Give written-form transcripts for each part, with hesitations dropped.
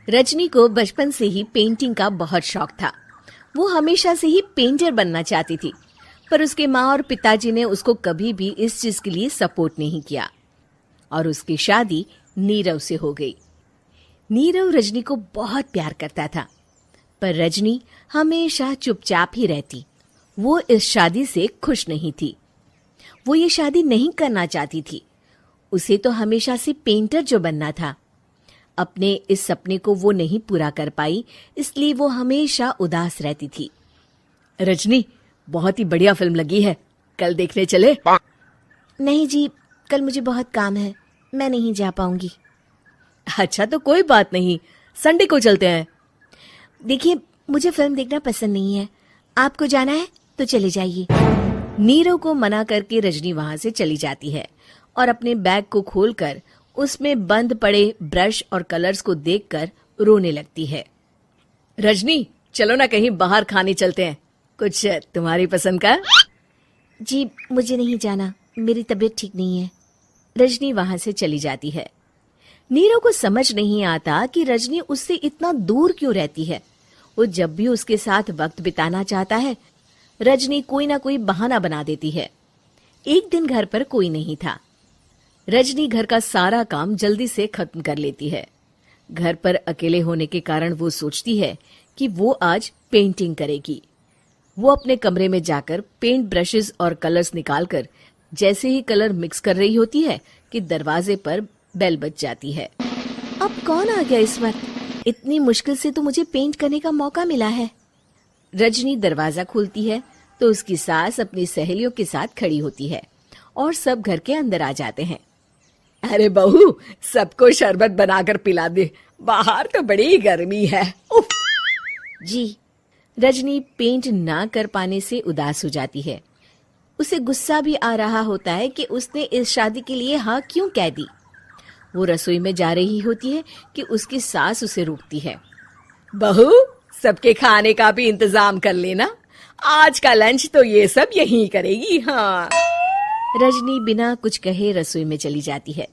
रजनी को बचपन से ही पेंटिंग का बहुत शौक था। वो हमेशा से ही पेंटर बनना चाहती थी, पर उसके माँ और पिताजी ने उसको कभी भी इस चीज के लिए सपोर्ट नहीं किया और उसकी शादी नीरव से हो गई। नीरव रजनी को बहुत प्यार करता था, पर रजनी हमेशा चुपचाप ही रहती। वो इस शादी से खुश नहीं थी। वो ये शादी नहीं करना चाहती थी। उसे तो हमेशा से पेंटर जो बनना था। अपने इस सपने को वो नहीं पूरा कर पाई, इसलिए वो हमेशा उदास रहती थी। रजनी, बहुत ही बढ़िया फिल्म लगी है, कल देखने चले? नहीं जी, कल मुझे बहुत काम है, मैं नहीं जा पाऊंगी। अच्छा तो कोई बात नहीं, संडे को चलते हैं। देखिए, मुझे फिल्म देखना पसंद नहीं है। आपको जाना है तो चले जाइए। नीरव को मना करके रजनी वहां से चली जाती है और अपने बैग को खोलकर उसमें बंद पड़े ब्रश और कलर्स को देखकर रोने लगती है। रजनी, चलो ना कहीं बाहर खाने चलते हैं, कुछ तुम्हारी पसंद का। जी, मुझे नहीं जाना, मेरी तबीयत ठीक नहीं है। रजनी वहां से चली जाती है। नीरव को समझ नहीं आता कि रजनी उससे इतना दूर क्यों रहती है। वो जब भी उसके साथ वक्त बिताना चाहता है, रजनी कोई ना कोई बहाना बना देती है। एक दिन घर पर कोई नहीं था। रजनी घर का सारा काम जल्दी से खत्म कर लेती है। घर पर अकेले होने के कारण वो सोचती है कि वो आज पेंटिंग करेगी। वो अपने कमरे में जाकर पेंट ब्रशेस और कलर्स निकालकर जैसे ही कलर मिक्स कर रही होती है कि दरवाजे पर बेल बज जाती है। अब कौन आ गया इस वक्त? इतनी मुश्किल से तो मुझे पेंट करने का मौका मिला है। रजनी दरवाजा खोलती है तो उसकी सास अपनी सहेलियों के साथ खड़ी होती है और सब घर के अंदर आ जाते हैं। अरे बहू, सबको शरबत बनाकर पिला दे, बाहर तो बड़ी गर्मी है। उफ। जी। रजनी पेंट ना कर पाने से उदास हो जाती है। उसे गुस्सा भी आ रहा होता है कि उसने इस शादी के लिए हाँ क्यों कह दी। वो रसोई में जा रही होती है कि उसकी सास उसे रोकती है। बहू, सबके खाने का भी इंतजाम कर लेना, आज का लंच तो ये सब यहीं करेगी। हाँ। रजनी बिना कुछ कहे रसोई में चली जाती है।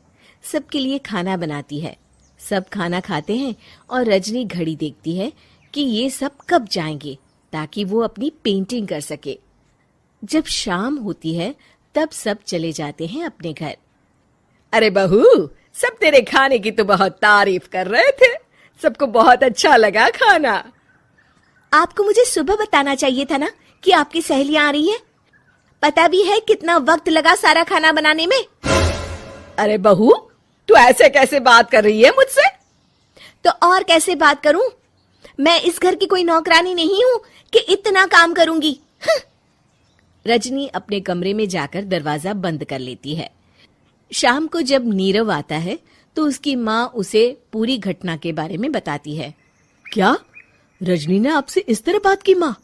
सबके लिए खाना बनाती है। सब खाना खाते हैं और रजनी घड़ी देखती है कि ये सब कब जाएंगे ताकि वो अपनी पेंटिंग कर सके। जब शाम होती है तब सब चले जाते हैं अपने घर। अरे बहू, सब तेरे खाने की तो बहुत तारीफ कर रहे थे, सबको बहुत अच्छा लगा खाना। आपको मुझे सुबह बताना चाहिए था ना कि आपकी सहेलियां आ रही हैं। पता भी है कितना वक्त लगा सारा खाना बनाने में। अरे बहू, तू ऐसे कैसे बात कर रही है मुझसे? तो और कैसे बात करूं? मैं इस घर की कोई नौकरानी नहीं हूं कि इतना काम करूंगी। रजनी अपने कमरे में जाकर दरवाजा बंद कर लेती है। शाम को जब नीरव आता है तो उसकी माँ उसे पूरी घटना के बारे में बताती है। क्या रजनी ने आपसे इस तरह बात की माँ?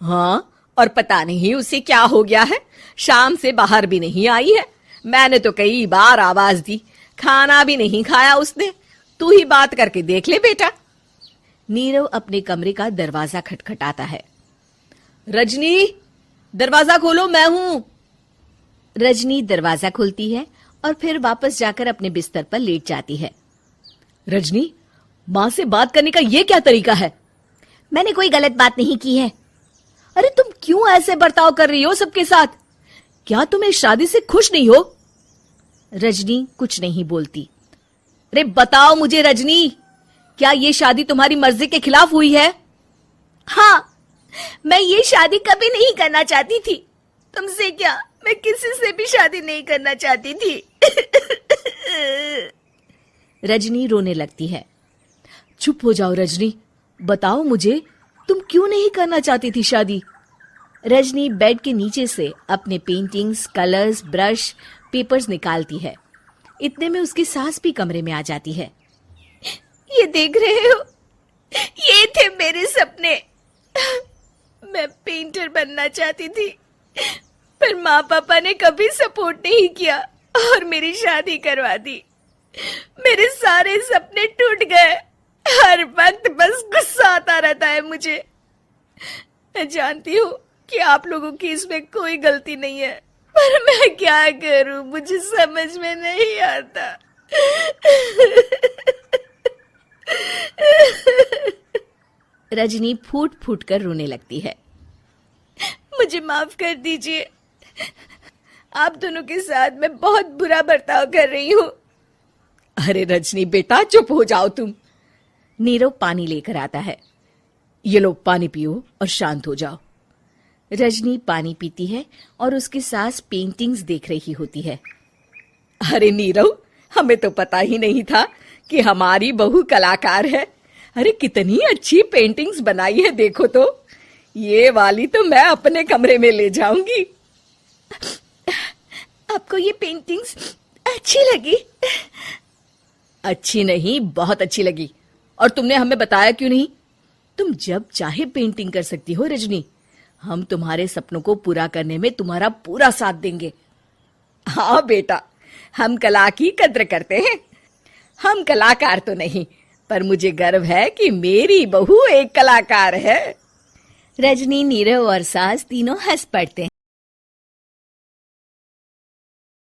हाँ, और पता नहीं उसे क्या हो गया है, शाम से बाहर भी नहीं आई है। मैंने तो कई बार आवाज दी, खाना भी नहीं खाया उसने। तू ही बात करके देख ले बेटा। नीरव अपने कमरे का दरवाजा खटखटाता है। रजनी, दरवाजा खोलो, मैं हूं। रजनी दरवाजा खोलती है और फिर वापस जाकर अपने बिस्तर पर लेट जाती है। रजनी, माँ से बात करने का ये क्या तरीका है? मैंने कोई गलत बात नहीं की है। अरे तुम क्यों ऐसे बर्ताव कर रही हो सबके साथ? क्या तुम इस शादी से खुश नहीं हो? रजनी कुछ नहीं बोलती। अरे बताओ मुझे रजनी, क्या ये शादी तुम्हारी मर्जी के खिलाफ हुई है? हाँ, मैं ये शादी कभी नहीं करना चाहती थी। तुमसे क्या, मैं किसी से भी शादी नहीं करना चाहती थी। रजनी रोने लगती है। चुप हो जाओ रजनी, बताओ मुझे, तुम क्यों नहीं करना चाहती थी शादी? रजनी बेड के नीचे से अपने पेंटिंग्स, कलर्स, ब्रश, पेपर्स निकालती है। इतने में उसकी सास भी कमरे में आ जाती है। ये देख रहे हो, ये थे मेरे सपने। मैं पेंटर बनना चाहती थी, पर माँ पापा ने कभी सपोर्ट नहीं किया और मेरी शादी करवा दी। मेरे सारे सपने टूट गए। हर वक्त बस गुस्सा आता रहता है मुझे। मैं जानती हूँ कि आप लोगों की इसमें कोई गलती नहीं है, पर मैं क्या करूं, मुझे समझ में नहीं आता। रजनी फूट फूट कर रोने लगती है। मुझे माफ कर दीजिए, आप दोनों के साथ मैं बहुत बुरा बर्ताव कर रही हूँ। अरे रजनी बेटा चुप हो जाओ तुम। नीरव पानी लेकर आता है। ये लो पानी पियो और शांत हो जाओ। रजनी पानी पीती है और उसकी सास पेंटिंग्स देख रही होती है। अरे नीरव, हमें तो पता ही नहीं था कि हमारी बहू कलाकार है। अरे कितनी अच्छी पेंटिंग्स बनाई है, देखो तो। ये वाली तो मैं अपने कमरे में ले जाऊंगी। आपको ये पेंटिंग्स अच्छी लगी? अच्छी नहीं, बहुत अच्छी लगी। और तुमने हमें बताया क्यों नहीं? तुम जब चाहे पेंटिंग कर सकती हो रजनी। हम तुम्हारे सपनों को पूरा करने में तुम्हारा पूरा साथ देंगे। हाँ बेटा, हम कला की कद्र करते हैं। हम कलाकार तो नहीं, पर मुझे गर्व है कि मेरी बहू एक कलाकार है। रजनी, नीरव और सास तीनों हंस पड़ते हैं।